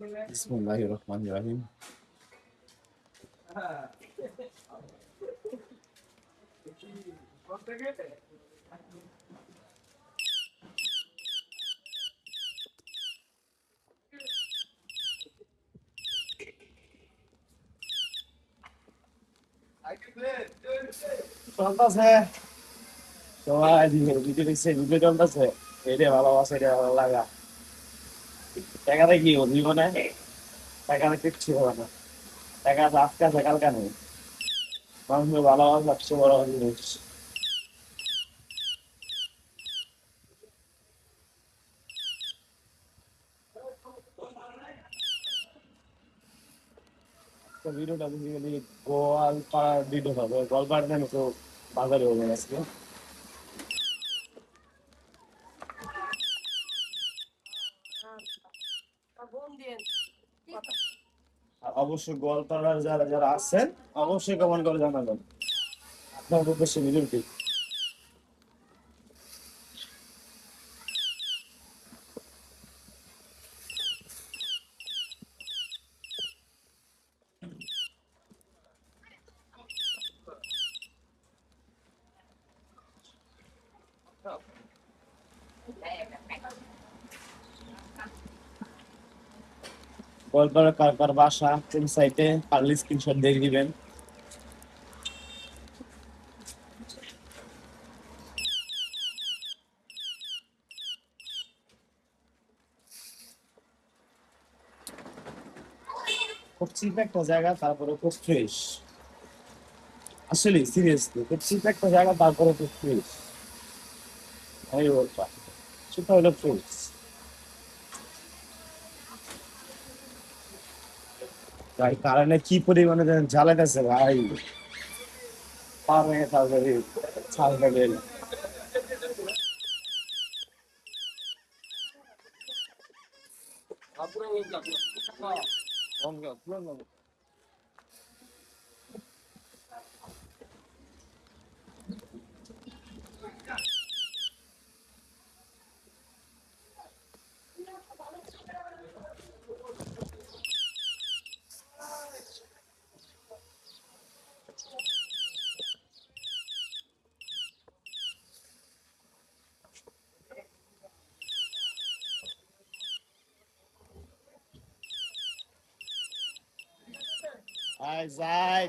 Bismillahirrahmanirrahim. চলতেছে সবাই video দেখছে ভিডিও চলতেছে এটা ভালোবাসা এটা ভালো লাগা টাকাটা কি ওর জীবনে টাকাটা কিচ্ছু হবে না টাকা আজকে আছে কালকে নেই মানুষের ভালোবাসা সবচেয়ে বড় জিনিস তো ভিডিওটা বেসিক্যালি গোয়ালপাড়ার ভিডিও হবে গোয়ালপাড়া জানি তো বাজারে হবে আজকে আর অবশ্যই গোয়ালপাড়ার যারা যারা আছেন অবশ্যই কমেন্ট করে জানাবেন আপনার উদ্দেশ্যে ভিডিওটি গোয়ালপাড়া কার কার বাসা কোন সাইটে পারলে স্ক্রিনশট দিয়ে দিবেন খুব চিপ একটা জায়গা তারপরে খুব ফ্রেশ আসলে সিরিয়াসলি খুব চিপ একটা জায়গা তারপরে খুব ফ্রেশ আমি বলতাম সেটা হলো ফ্রেশ ভাই কারণে কি পরিমাণে জ্বালাইতেছে ভাই পার হয়ে তারপরে ছাল ফেলে আয় যাই